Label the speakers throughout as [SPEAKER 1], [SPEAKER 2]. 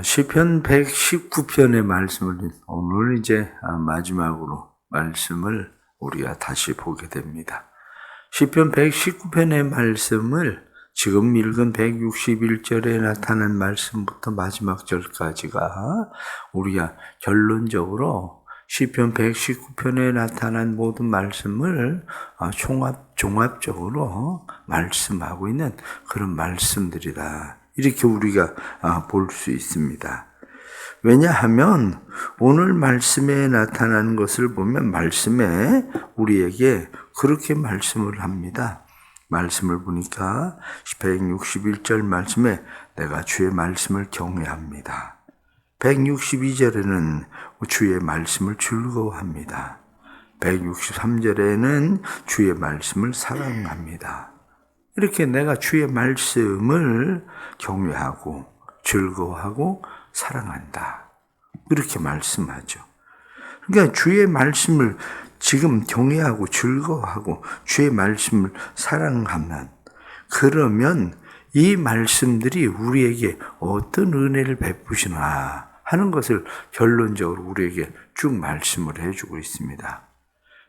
[SPEAKER 1] 시편 119편의 말씀을 오늘 이제 마지막으로 말씀을 우리가 다시 보게 됩니다. 시편 119편의 말씀을 지금 읽은 161절에 나타난 말씀부터 마지막 절까지가 우리가 결론적으로 시편 119편에 나타난 모든 말씀을 종합적으로 말씀하고 있는 그런 말씀들이다. 이렇게 우리가 볼 수 있습니다. 왜냐하면 오늘 말씀에 나타나는 것을 보면 말씀에 우리에게 그렇게 말씀을 합니다. 말씀을 보니까 161절 말씀에 내가 주의 말씀을 경외합니다. 162절에는 주의 말씀을 즐거워합니다. 163절에는 주의 말씀을 사랑합니다. 이렇게 내가 주의 말씀을 경외하고 즐거워하고 사랑한다. 이렇게 말씀하죠. 그러니까 주의 말씀을 지금 경외하고 즐거워하고 주의 말씀을 사랑하면 그러면 이 말씀들이 우리에게 어떤 은혜를 베푸시나 하는 것을 결론적으로 우리에게 쭉 말씀을 해주고 있습니다.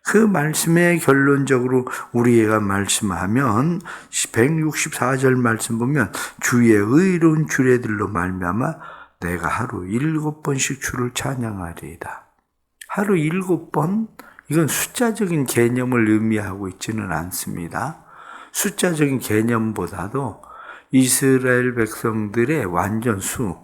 [SPEAKER 1] 그 말씀에 결론적으로 우리가 말씀하면 164절 말씀 보면 주의 의로운 규례들로 말미암아 내가 하루 7번씩 주를 찬양하리이다. 하루 7번 이건 숫자적인 개념을 의미하고 있지는 않습니다. 숫자적인 개념보다도 이스라엘 백성들의 완전 수,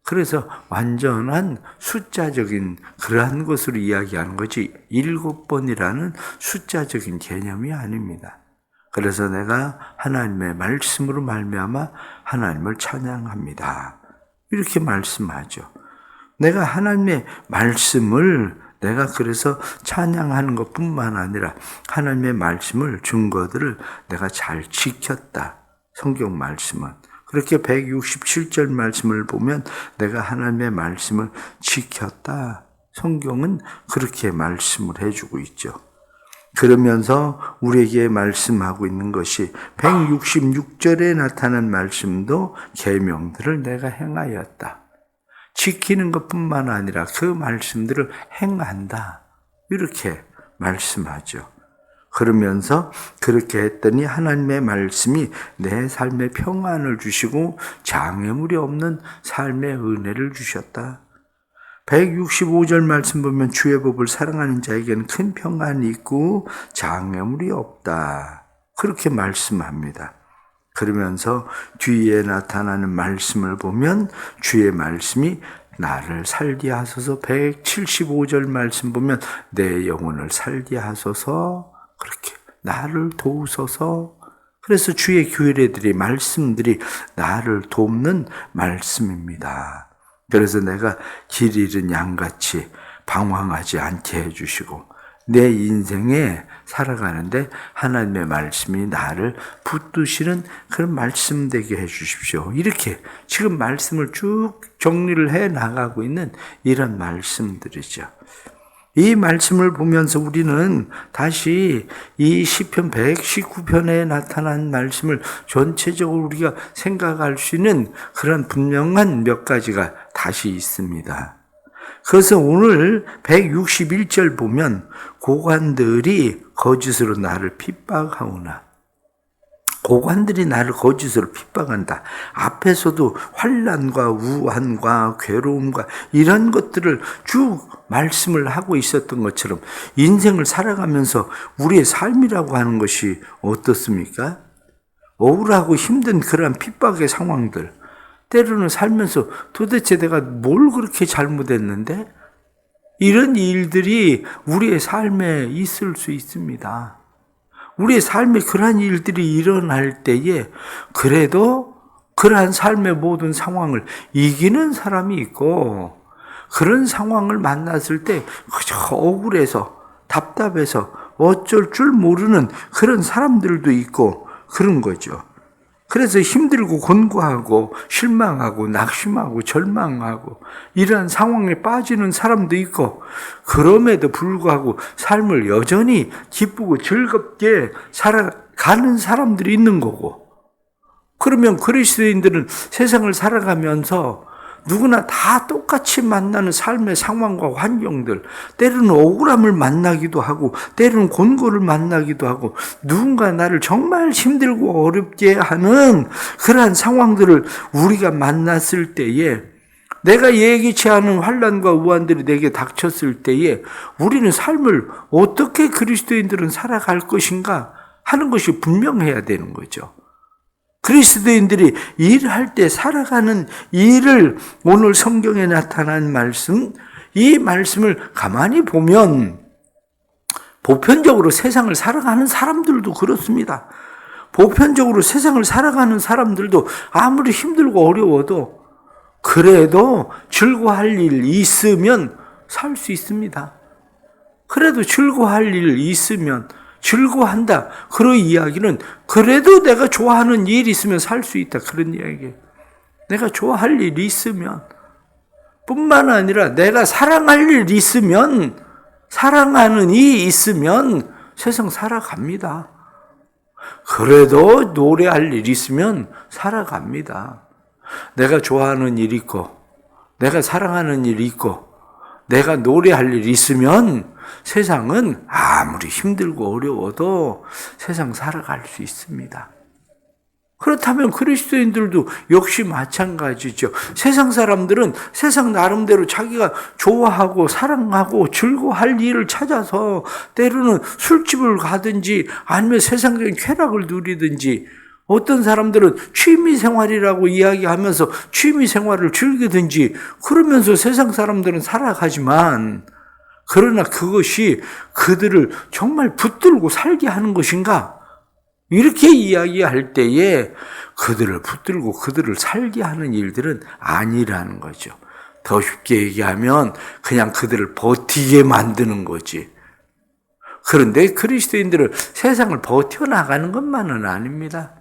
[SPEAKER 1] 그래서 완전한 숫자적인 그러한 것으로 이야기하는 거지 7번이라는 숫자적인 개념이 아닙니다. 그래서 내가 하나님의 말씀으로 말미암아 하나님을 찬양합니다. 이렇게 말씀하죠. 내가 하나님의 말씀을 내가 그래서 찬양하는 것뿐만 아니라 하나님의 말씀을 증거들을 내가 잘 지켰다. 성경 말씀은. 그렇게 167절 말씀을 보면 내가 하나님의 말씀을 지켰다. 성경은 그렇게 말씀을 해주고 있죠. 그러면서 우리에게 말씀하고 있는 것이 166절에 나타난 말씀도 계명들을 내가 행하였다. 지키는 것뿐만 아니라 그 말씀들을 행한다. 이렇게 말씀하죠. 그러면서 그렇게 했더니 하나님의 말씀이 내 삶에 평안을 주시고 장애물이 없는 삶의 은혜를 주셨다. 165절 말씀 보면 주의 법을 사랑하는 자에게는 큰 평안이 있고 장애물이 없다. 그렇게 말씀합니다. 그러면서 뒤에 나타나는 말씀을 보면 주의 말씀이 나를 살게 하소서. 175절 말씀 보면 내 영혼을 살게 하소서. 그렇게 나를 도우소서. 그래서 주의 규례들이 말씀들이 나를 돕는 말씀입니다. 그래서 내가 길 잃은 양같이 방황하지 않게 해주시고 내 인생에 살아가는데 하나님의 말씀이 나를 붙드시는 그런 말씀 되게 해주십시오. 이렇게 지금 말씀을 쭉 정리를 해 나가고 있는 이런 말씀들이죠. 이 말씀을 보면서 우리는 다시 이 시편 119편에 나타난 말씀을 전체적으로 우리가 생각할 수 있는 그런 분명한 몇 가지가 다시 있습니다. 그래서 오늘 161절 보면 고관들이 거짓으로 나를 핍박하오나 고관들이 나를 거짓으로 핍박한다. 앞에서도 환난과 우환과 괴로움과 이런 것들을 쭉 말씀을 하고 있었던 것처럼 인생을 살아가면서 우리의 삶이라고 하는 것이 어떻습니까? 억울하고 힘든 그러한 핍박의 상황들, 때로는 살면서 도대체 내가 뭘 그렇게 잘못했는데? 이런 일들이 우리의 삶에 있을 수 있습니다. 우리의 삶에 그러한 일들이 일어날 때에 그래도 그러한 삶의 모든 상황을 이기는 사람이 있고 그런 상황을 만났을 때 그저 억울해서 답답해서 어쩔 줄 모르는 그런 사람들도 있고 그런 거죠. 그래서 힘들고 곤고하고 실망하고 낙심하고 절망하고 이러한 상황에 빠지는 사람도 있고 그럼에도 불구하고 삶을 여전히 기쁘고 즐겁게 살아가는 사람들이 있는 거고 그러면 그리스도인들은 세상을 살아가면서 누구나 다 똑같이 만나는 삶의 상황과 환경들, 때로는 억울함을 만나기도 하고 때로는 곤고를 만나기도 하고 누군가 나를 정말 힘들고 어렵게 하는 그러한 상황들을 우리가 만났을 때에, 내가 예기치 않은 환난과 우환들이 내게 닥쳤을 때에 우리는 삶을 어떻게 그리스도인들은 살아갈 것인가 하는 것이 분명해야 되는 거죠. 그리스도인들이 일할 때 살아가는 일을 오늘 성경에 나타난 말씀, 이 말씀을 가만히 보면 보편적으로 세상을 살아가는 사람들도 그렇습니다. 보편적으로 세상을 살아가는 사람들도 아무리 힘들고 어려워도 그래도 즐거워할 일 있으면 살 수 있습니다. 그래도 즐거워할 일 있으면 즐거워한다. 그런 이야기는 그래도 내가 좋아하는 일이 있으면 살 수 있다. 그런 이야기예요. 내가 좋아할 일이 있으면, 뿐만 아니라 내가 사랑할 일이 있으면, 사랑하는 일이 있으면 세상 살아갑니다. 그래도 노래할 일이 있으면 살아갑니다. 내가 좋아하는 일이 있고 내가 사랑하는 일이 있고 내가 노래할 일이 있으면 세상은 아무리 힘들고 어려워도 세상 살아갈 수 있습니다. 그렇다면 그리스도인들도 역시 마찬가지죠. 세상 사람들은 세상 나름대로 자기가 좋아하고 사랑하고 즐거워할 일을 찾아서 때로는 술집을 가든지 아니면 세상적인 쾌락을 누리든지, 어떤 사람들은 취미생활이라고 이야기하면서 취미생활을 즐기든지 그러면서 세상 사람들은 살아가지만, 그러나 그것이 그들을 정말 붙들고 살게 하는 것인가? 이렇게 이야기할 때에 그들을 붙들고 그들을 살게 하는 일들은 아니라는 거죠. 더 쉽게 얘기하면 그냥 그들을 버티게 만드는 거지. 그런데 그리스도인들은 세상을 버텨나가는 것만은 아닙니다.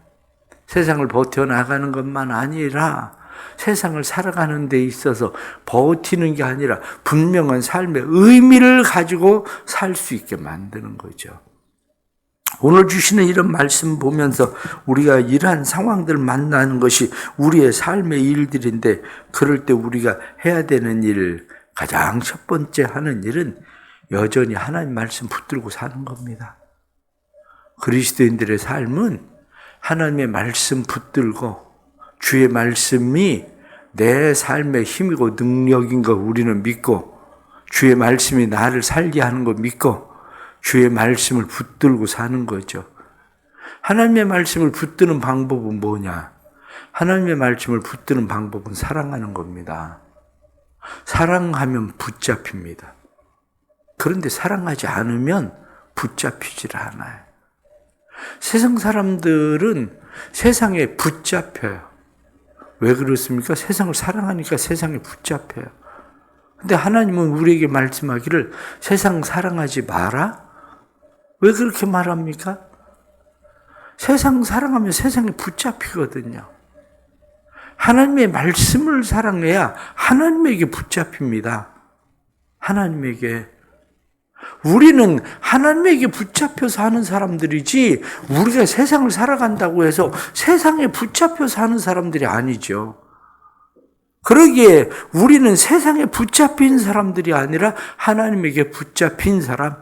[SPEAKER 1] 세상을 버텨나가는 것만 아니라 세상을 살아가는 데 있어서 버티는 게 아니라 분명한 삶의 의미를 가지고 살 수 있게 만드는 거죠. 오늘 주시는 이런 말씀 보면서 우리가 이러한 상황들을 만나는 것이 우리의 삶의 일들인데, 그럴 때 우리가 해야 되는 일, 가장 첫 번째 하는 일은 여전히 하나님 말씀 붙들고 사는 겁니다. 그리스도인들의 삶은 하나님의 말씀 붙들고 주의 말씀이 내 삶의 힘이고 능력인 거 우리는 믿고, 주의 말씀이 나를 살게 하는 거 믿고 주의 말씀을 붙들고 사는 거죠. 하나님의 말씀을 붙드는 방법은 뭐냐? 하나님의 말씀을 붙드는 방법은 사랑하는 겁니다. 사랑하면 붙잡힙니다. 그런데 사랑하지 않으면 붙잡히질 않아요. 세상 사람들은 세상에 붙잡혀요. 왜 그렇습니까? 세상을 사랑하니까 세상에 붙잡혀요. 근데 하나님은 우리에게 말씀하기를 세상 사랑하지 마라? 왜 그렇게 말합니까? 세상 사랑하면 세상에 붙잡히거든요. 하나님의 말씀을 사랑해야 하나님에게 붙잡힙니다. 하나님에게. 우리는 하나님에게 붙잡혀 사는 사람들이지 우리가 세상을 살아간다고 해서 세상에 붙잡혀 사는 사람들이 아니죠. 그러기에 우리는 세상에 붙잡힌 사람들이 아니라 하나님에게 붙잡힌 사람,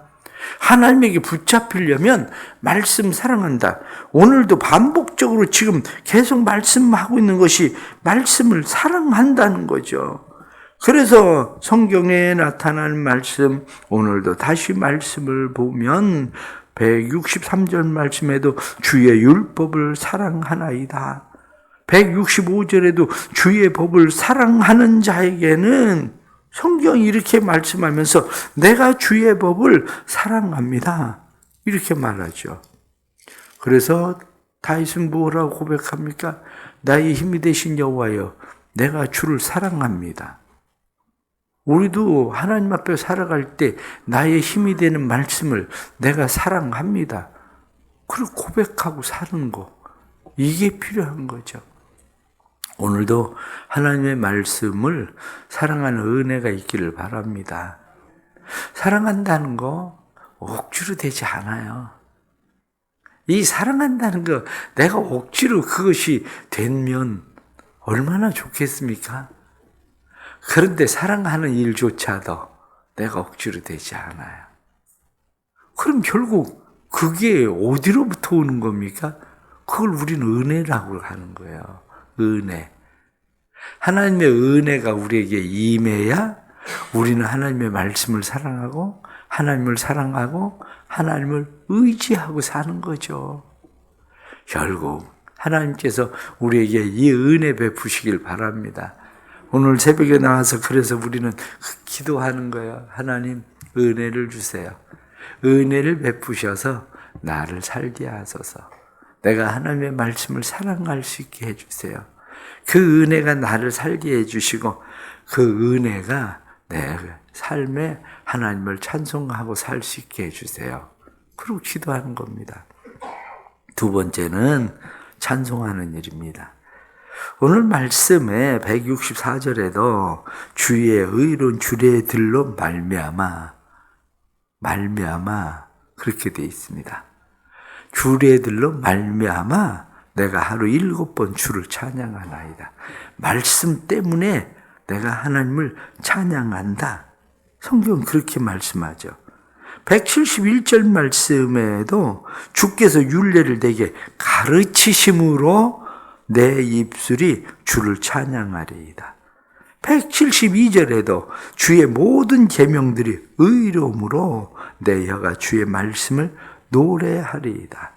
[SPEAKER 1] 하나님에게 붙잡히려면 말씀 사랑한다. 오늘도 반복적으로 지금 계속 말씀하고 있는 것이 말씀을 사랑한다는 거죠. 그래서 성경에 나타난 말씀, 오늘도 다시 말씀을 보면 163절 말씀에도 주의 율법을 사랑하나이다. 165절에도 주의 법을 사랑하는 자에게는 성경이 이렇게 말씀하면서 내가 주의 법을 사랑합니다. 이렇게 말하죠. 그래서 다윗은 뭐라고 고백합니까? 나의 힘이 되신 여호와여, 내가 주를 사랑합니다. 우리도 하나님 앞에 살아갈 때 나의 힘이 되는 말씀을 내가 사랑합니다. 그걸 고백하고 사는 거, 이게 필요한 거죠. 오늘도 하나님의 말씀을 사랑하는 은혜가 있기를 바랍니다. 사랑한다는 거 억지로 되지 않아요. 이 사랑한다는 거 내가 억지로 그것이 되면 얼마나 좋겠습니까? 그런데 사랑하는 일조차도 내가 억지로 되지 않아요. 그럼 결국 그게 어디로부터 오는 겁니까? 그걸 우리는 은혜라고 하는 거예요. 은혜. 하나님의 은혜가 우리에게 임해야 우리는 하나님의 말씀을 사랑하고 하나님을 사랑하고 하나님을 의지하고 사는 거죠. 결국 하나님께서 우리에게 이 은혜 베푸시길 바랍니다. 오늘 새벽에 나와서 그래서 우리는 기도하는 거예요. 하나님 은혜를 주세요. 은혜를 베푸셔서 나를 살게 하소서. 내가 하나님의 말씀을 사랑할 수 있게 해주세요. 그 은혜가 나를 살게 해주시고 그 은혜가 내 삶에 하나님을 찬송하고 살 수 있게 해주세요. 그리고 기도하는 겁니다. 두 번째는 찬송하는 일입니다. 오늘 말씀에 164절에도 주의 의로운 주례들로 말미암아 그렇게 되어 있습니다. 주례들로 말미암아 내가 하루 7번 주를 찬양하나이다. 말씀 때문에 내가 하나님을 찬양한다. 성경은 그렇게 말씀하죠. 171절 말씀에도 주께서 율례를 내게 가르치심으로 내 입술이 주를 찬양하리이다. 172절에도 주의 모든 계명들이 의로움으로 내 혀가 주의 말씀을 노래하리이다.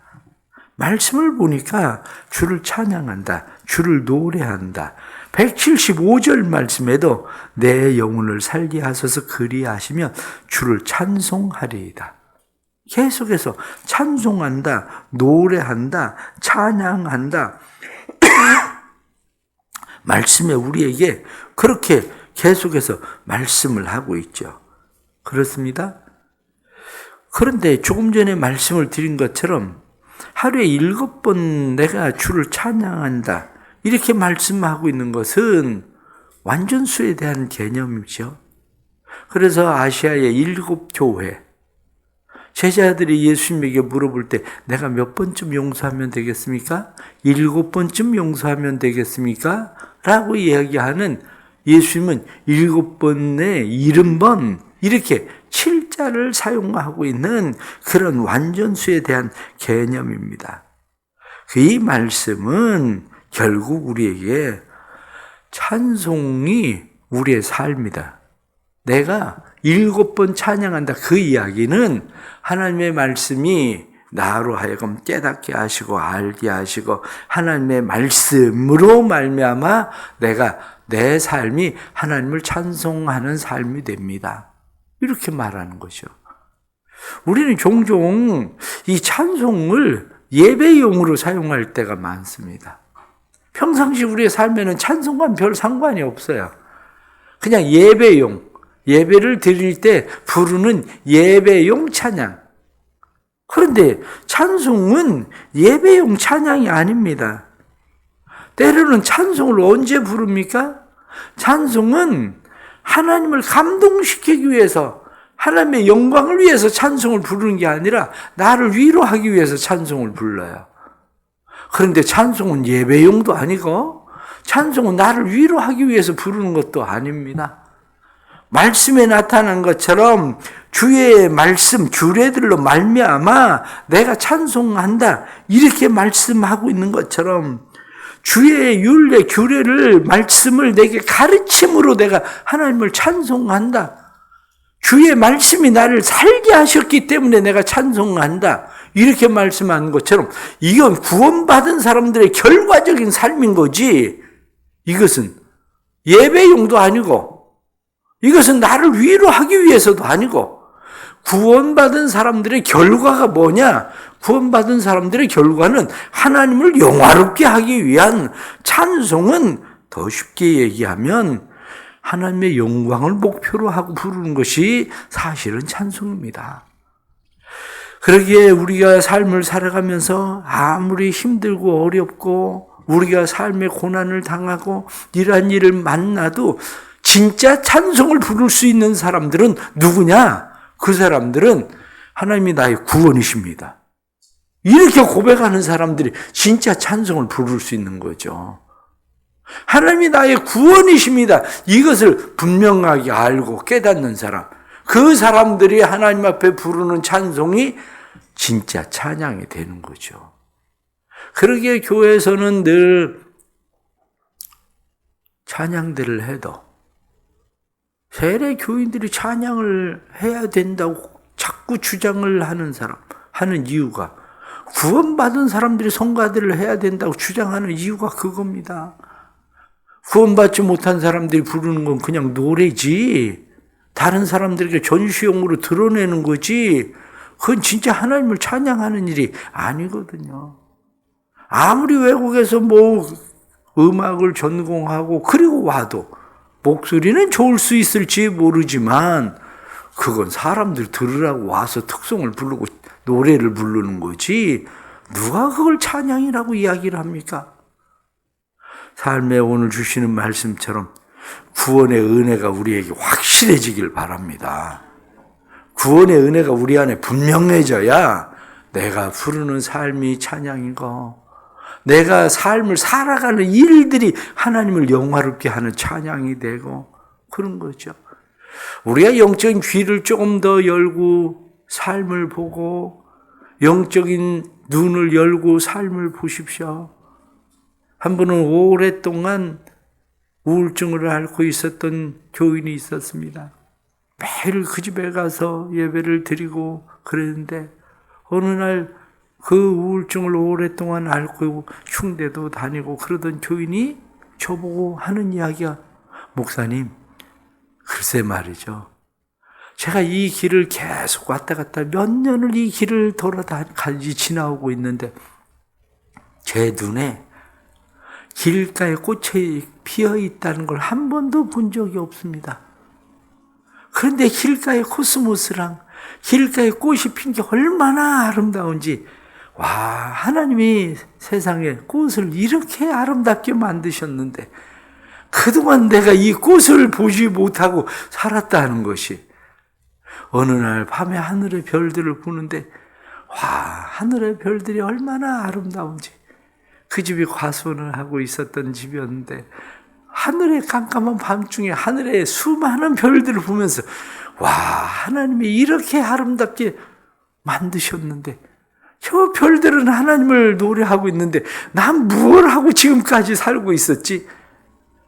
[SPEAKER 1] 말씀을 보니까 주를 찬양한다. 주를 노래한다. 175절 말씀에도 내 영혼을 살게 하소서 그리하시며 주를 찬송하리이다. 계속해서 찬송한다, 노래한다, 찬양한다. 말씀에 우리에게 그렇게 계속해서 말씀을 하고 있죠. 그렇습니다. 그런데 조금 전에 말씀을 드린 것처럼 하루에 7번 내가 주를 찬양한다. 이렇게 말씀하고 있는 것은 완전수에 대한 개념이죠. 그래서 아시아의 7교회, 제자들이 예수님에게 물어볼 때 내가 몇 번쯤 용서하면 되겠습니까? 7번쯤 용서하면 되겠습니까? 라고 이야기하는 예수님은 7번에 70번 이렇게 7자를 사용하고 있는 그런 완전수에 대한 개념입니다. 이 말씀은 결국 우리에게 찬송이 우리의 삶이다. 내가 7번 찬양한다. 그 이야기는 하나님의 말씀이 나로 하여금 깨닫게 하시고 알게 하시고 하나님의 말씀으로 말미암아 내가 내 삶이 하나님을 찬송하는 삶이 됩니다. 이렇게 말하는 것이죠. 우리는 종종 이 찬송을 예배용으로 사용할 때가 많습니다. 평상시 우리의 삶에는 찬송과는 별 상관이 없어요. 그냥 예배용, 예배를 드릴 때 부르는 예배용 찬양. 그런데 찬송은 예배용 찬양이 아닙니다. 때로는 찬송을 언제 부릅니까? 찬송은 하나님을 감동시키기 위해서, 하나님의 영광을 위해서 찬송을 부르는 게 아니라 나를 위로하기 위해서 찬송을 불러요. 그런데 찬송은 예배용도 아니고 찬송은 나를 위로하기 위해서 부르는 것도 아닙니다. 말씀에 나타난 것처럼 주의 말씀, 규례들로 말미암아 내가 찬송한다. 이렇게 말씀하고 있는 것처럼 주의 율례, 규례를, 말씀을 내게 가르침으로 내가 하나님을 찬송한다. 주의 말씀이 나를 살게 하셨기 때문에 내가 찬송한다. 이렇게 말씀하는 것처럼 이건 구원받은 사람들의 결과적인 삶인 거지. 이것은 예배용도 아니고 이것은 나를 위로하기 위해서도 아니고 구원받은 사람들의 결과가 뭐냐? 구원받은 사람들의 결과는 하나님을 영화롭게 하기 위한 찬송은 더 쉽게 얘기하면 하나님의 영광을 목표로 하고 부르는 것이 사실은 찬송입니다. 그러기에 우리가 삶을 살아가면서 아무리 힘들고 어렵고 우리가 삶의 고난을 당하고 이러한 일을 만나도 진짜 찬송을 부를 수 있는 사람들은 누구냐? 그 사람들은 하나님이 나의 구원이십니다. 이렇게 고백하는 사람들이 진짜 찬송을 부를 수 있는 거죠. 하나님이 나의 구원이십니다. 이것을 분명하게 알고 깨닫는 사람, 그 사람들이 하나님 앞에 부르는 찬송이 진짜 찬양이 되는 거죠. 그러기에 교회에서는 늘 찬양들을 해도 세례 교인들이 찬양을 해야 된다고 자꾸 주장을 하는 이유가, 구원받은 사람들이 성가대를 해야 된다고 주장하는 이유가 그겁니다. 구원받지 못한 사람들이 부르는 건 그냥 노래지, 다른 사람들에게 전시용으로 드러내는 거지, 그건 진짜 하나님을 찬양하는 일이 아니거든요. 아무리 외국에서 음악을 전공하고 그리고 와도 목소리는 좋을 수 있을지 모르지만 그건 사람들 들으라고 와서 특송을 부르고 노래를 부르는 거지, 누가 그걸 찬양이라고 이야기를 합니까? 삶에 오늘 주시는 말씀처럼 구원의 은혜가 우리에게 확실해지길 바랍니다. 구원의 은혜가 우리 안에 분명해져야 내가 부르는 삶이 찬양이고, 내가 삶을 살아가는 일들이 하나님을 영화롭게 하는 찬양이 되고 그런 거죠. 우리가 영적인 귀를 조금 더 열고 삶을 보고, 영적인 눈을 열고 삶을 보십시오. 한 분은 오랫동안 우울증을 앓고 있었던 교인이 있었습니다. 매일 그 집에 가서 예배를 드리고 그랬는데, 어느 날 그 우울증을 오랫동안 앓고 흉대도 다니고 그러던 교인이 저보고 하는 이야기가, 목사님, 글쎄 말이죠, 제가 이 길을 계속 왔다 갔다 몇 년을 이 길을 지나오고 있는데 제 눈에 길가에 꽃이 피어 있다는 걸 한 번도 본 적이 없습니다. 그런데 길가의 코스모스랑 길가에 꽃이 핀 게 얼마나 아름다운지, 와, 하나님이 세상에 꽃을 이렇게 아름답게 만드셨는데 그동안 내가 이 꽃을 보지 못하고 살았다는 것이, 어느 날 밤에 하늘의 별들을 보는데, 와, 하늘의 별들이 얼마나 아름다운지. 그 집이 과수원을 하고 있었던 집이었는데 하늘의 깜깜한 밤중에 하늘의 수많은 별들을 보면서, 와, 하나님이 이렇게 아름답게 만드셨는데 저 별들은 하나님을 노래하고 있는데 난 무엇을 하고 지금까지 살고 있었지?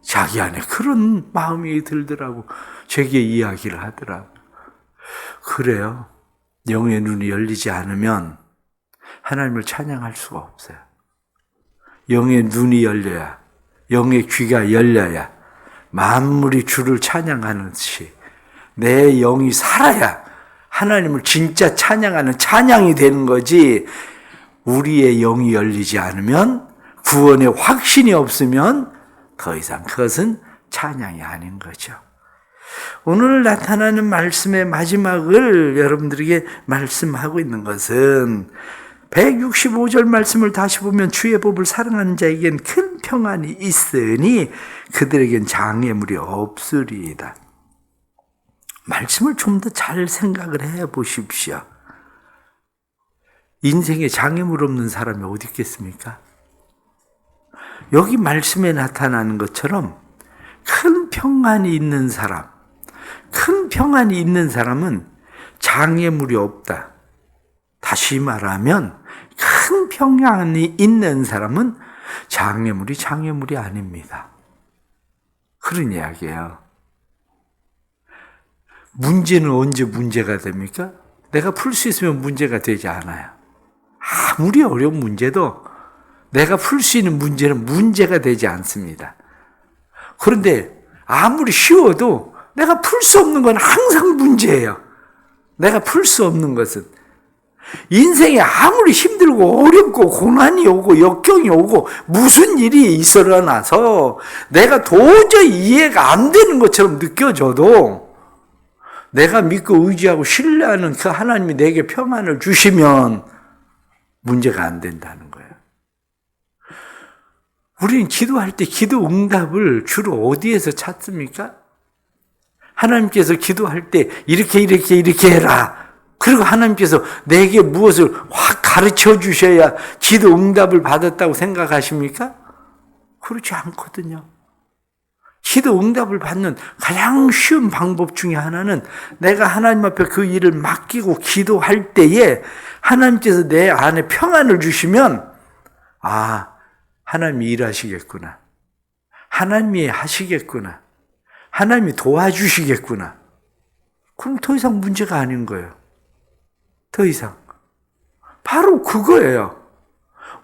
[SPEAKER 1] 자기 안에 그런 마음이 들더라고. 제게 이야기를 하더라고. 그래요. 영의 눈이 열리지 않으면 하나님을 찬양할 수가 없어요. 영의 눈이 열려야, 영의 귀가 열려야 만물이 주를 찬양하는지 내 영이 살아야 하나님을 진짜 찬양하는 찬양이 되는 거지, 우리의 영이 열리지 않으면, 구원의 확신이 없으면 더 이상 그것은 찬양이 아닌 거죠. 오늘 나타나는 말씀의 마지막을 여러분들에게 말씀하고 있는 것은 165절 말씀을 다시 보면, 주의 법을 사랑하는 자에겐 큰 평안이 있으니 그들에겐 장애물이 없으리이다. 말씀을 좀 더 잘 생각을 해 보십시오. 인생에 장애물 없는 사람이 어디 있겠습니까? 여기 말씀에 나타나는 것처럼 큰 평안이 있는 사람, 큰 평안이 있는 사람은 장애물이 없다. 다시 말하면 큰 평안이 있는 사람은 장애물이 아닙니다. 그런 이야기예요. 문제는 언제 문제가 됩니까? 내가 풀 수 있으면 문제가 되지 않아요. 아무리 어려운 문제도 내가 풀 수 있는 문제는 문제가 되지 않습니다. 그런데 아무리 쉬워도 내가 풀 수 없는 건 항상 문제예요. 내가 풀 수 없는 것은. 인생에 아무리 힘들고 어렵고 고난이 오고 역경이 오고 무슨 일이 일어나서 내가 도저히 이해가 안 되는 것처럼 느껴져도 내가 믿고 의지하고 신뢰하는 그 하나님이 내게 평안을 주시면 문제가 안 된다는 거예요. 우리는 기도할 때 기도 응답을 주로 어디에서 찾습니까? 하나님께서 기도할 때 이렇게 해라. 그리고 하나님께서 내게 무엇을 확 가르쳐 주셔야 기도 응답을 받았다고 생각하십니까? 그렇지 않거든요. 기도 응답을 받는 가장 쉬운 방법 중에 하나는 내가 하나님 앞에 그 일을 맡기고 기도할 때에 하나님께서 내 안에 평안을 주시면 하나님이 일하시겠구나. 하나님이 하시겠구나. 하나님이 도와주시겠구나. 그럼 더 이상 문제가 아닌 거예요. 더 이상. 바로 그거예요.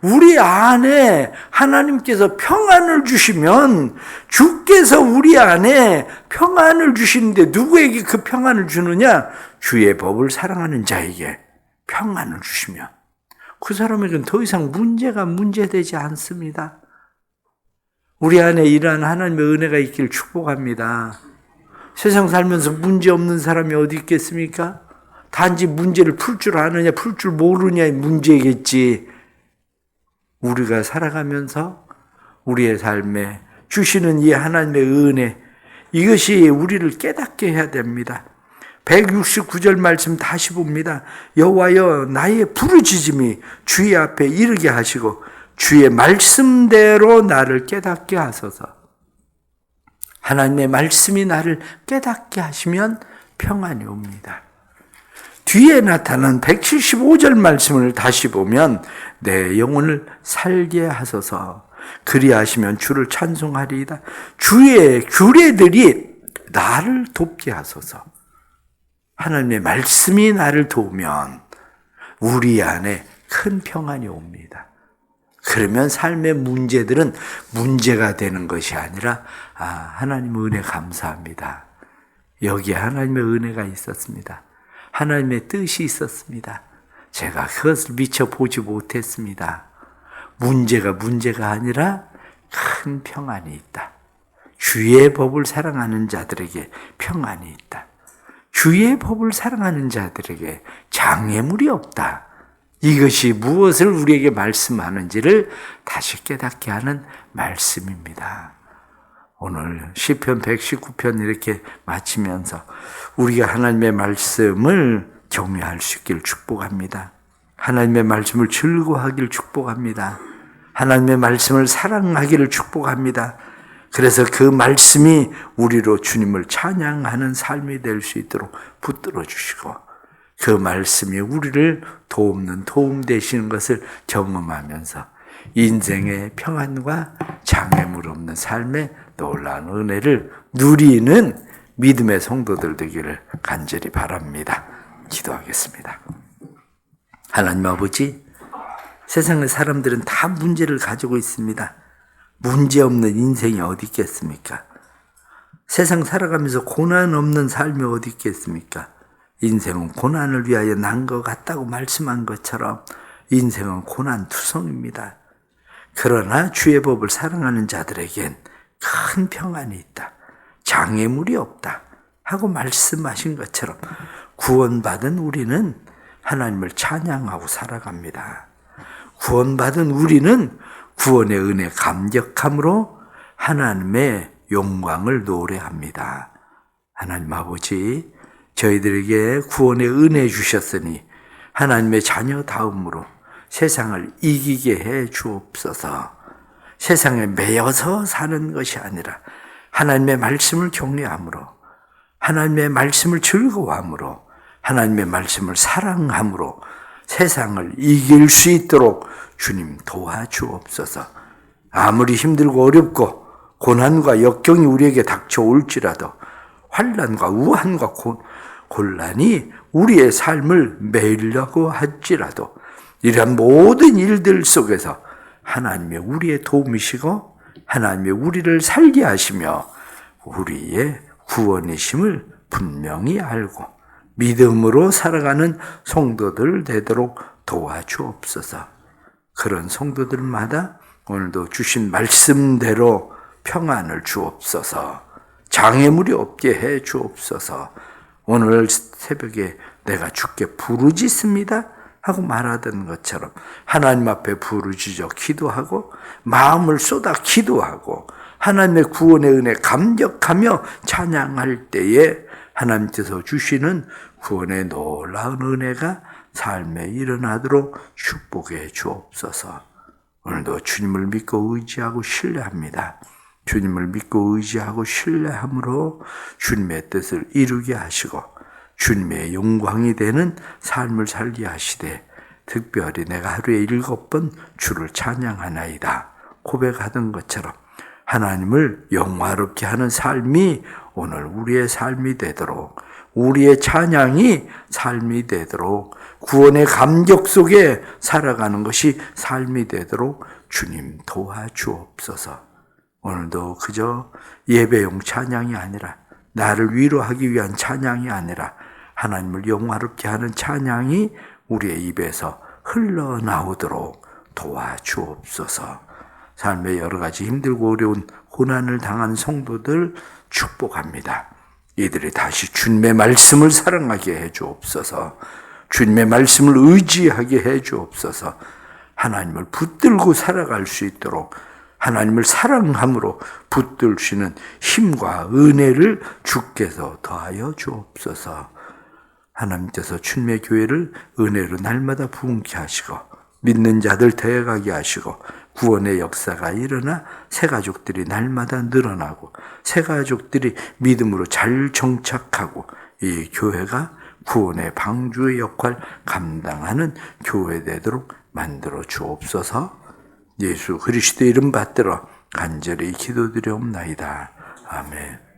[SPEAKER 1] 우리 안에 하나님께서 평안을 주시면 주께서 우리 안에 평안을 주시는데 누구에게 그 평안을 주느냐? 주의 법을 사랑하는 자에게 평안을 주시면 그 사람에게는 더 이상 문제가 문제되지 않습니다. 우리 안에 이러한 하나님의 은혜가 있기를 축복합니다. 세상 살면서 문제 없는 사람이 어디 있겠습니까? 단지 문제를 풀 줄 아느냐 풀 줄 모르냐의 문제겠지. 우리가 살아가면서 우리의 삶에 주시는 이 하나님의 은혜, 이것이 우리를 깨닫게 해야 됩니다. 169절 말씀 다시 봅니다. 여호와여 나의 부르짖음이 주의 앞에 이르게 하시고 주의 말씀대로 나를 깨닫게 하소서. 하나님의 말씀이 나를 깨닫게 하시면 평안이 옵니다. 뒤에 나타난 175절 말씀을 다시 보면 내 영혼을 살게 하소서. 그리하시면 주를 찬송하리이다. 주의 규례들이 나를 돕게 하소서. 하나님의 말씀이 나를 도우면 우리 안에 큰 평안이 옵니다. 그러면 삶의 문제들은 문제가 되는 것이 아니라 하나님 은혜 감사합니다. 여기에 하나님의 은혜가 있었습니다. 하나님의 뜻이 있었습니다. 제가 그것을 미처 보지 못했습니다. 문제가 아니라 큰 평안이 있다. 주의 법을 사랑하는 자들에게 평안이 있다. 주의 법을 사랑하는 자들에게 장애물이 없다. 이것이 무엇을 우리에게 말씀하는지를 다시 깨닫게 하는 말씀입니다. 오늘 시편 119편 이렇게 마치면서 우리가 하나님의 말씀을 경외할 수 있기를 축복합니다. 하나님의 말씀을 즐거워하기를 축복합니다. 하나님의 말씀을 사랑하기를 축복합니다. 그래서 그 말씀이 우리로 주님을 찬양하는 삶이 될 수 있도록 붙들어 주시고 그 말씀이 우리를 도움 되시는 것을 경험하면서 인생의 평안과 장애물 없는 삶의 놀라운 은혜를 누리는 믿음의 성도들 되기를 간절히 바랍니다. 기도하겠습니다. 하나님 아버지, 세상의 사람들은 다 문제를 가지고 있습니다. 문제 없는 인생이 어디 있겠습니까? 세상 살아가면서 고난 없는 삶이 어디 있겠습니까? 인생은 고난을 위하여 난 것 같다고 말씀한 것처럼 인생은 고난투성입니다. 그러나 주의 법을 사랑하는 자들에겐 큰 평안이 있다. 장애물이 없다. 하고 말씀하신 것처럼 구원받은 우리는 하나님을 찬양하고 살아갑니다. 구원받은 우리는 구원의 은혜 감격함으로 하나님의 영광을 노래합니다. 하나님 아버지, 저희들에게 구원의 은혜 주셨으니 하나님의 자녀다움으로 세상을 이기게 해 주옵소서. 세상에 매여서 사는 것이 아니라 하나님의 말씀을 경외함으로, 하나님의 말씀을 즐거워함으로, 하나님의 말씀을 사랑함으로 세상을 이길 수 있도록 주님 도와주옵소서. 아무리 힘들고 어렵고 고난과 역경이 우리에게 닥쳐올지라도 환난과 우한과 곤란이 우리의 삶을 매이려고 할지라도 이러한 모든 일들 속에서 하나님의 우리의 도움이시고 하나님의 우리를 살게 하시며 우리의 구원이심을 분명히 알고 믿음으로 살아가는 성도들 되도록 도와주옵소서. 그런 성도들마다 오늘도 주신 말씀대로 평안을 주옵소서. 장애물이 없게 해 주옵소서. 오늘 새벽에 내가 주께 부르짖습니다 하고 말하던 것처럼 하나님 앞에 부르짖어 기도하고 마음을 쏟아 기도하고 하나님의 구원의 은혜 감격하며 찬양할 때에 하나님께서 주시는 구원의 놀라운 은혜가 삶에 일어나도록 축복해 주옵소서. 오늘도 주님을 믿고 의지하고 신뢰합니다. 주님을 믿고 의지하고 신뢰함으로 주님의 뜻을 이루게 하시고 주님의 영광이 되는 삶을 살게 하시되 특별히 내가 하루에 7번 주를 찬양하나이다 고백하던 것처럼 하나님을 영화롭게 하는 삶이 오늘 우리의 삶이 되도록, 우리의 찬양이 삶이 되도록, 구원의 감격 속에 살아가는 것이 삶이 되도록 주님 도와주옵소서. 오늘도 그저 예배용 찬양이 아니라, 나를 위로하기 위한 찬양이 아니라 하나님을 영화롭게 하는 찬양이 우리의 입에서 흘러나오도록 도와주옵소서. 삶의 여러 가지 힘들고 어려운 고난을 당한 성도들 축복합니다. 이들이 다시 주님의 말씀을 사랑하게 해 주옵소서. 주님의 말씀을 의지하게 해 주옵소서. 하나님을 붙들고 살아갈 수 있도록 하나님을 사랑함으로 붙들시는 힘과 은혜를 주께서 더하여 주옵소서. 하나님께서 주님의 교회를 은혜로 날마다 부흥케 하시고 믿는 자들 대가게 하시고 구원의 역사가 일어나 새 가족들이 날마다 늘어나고 새 가족들이 믿음으로 잘 정착하고 이 교회가 구원의 방주의 역할 감당하는 교회 되도록 만들어 주옵소서. 예수 그리스도 이름 받들어 간절히 기도드리옵나이다. 아멘.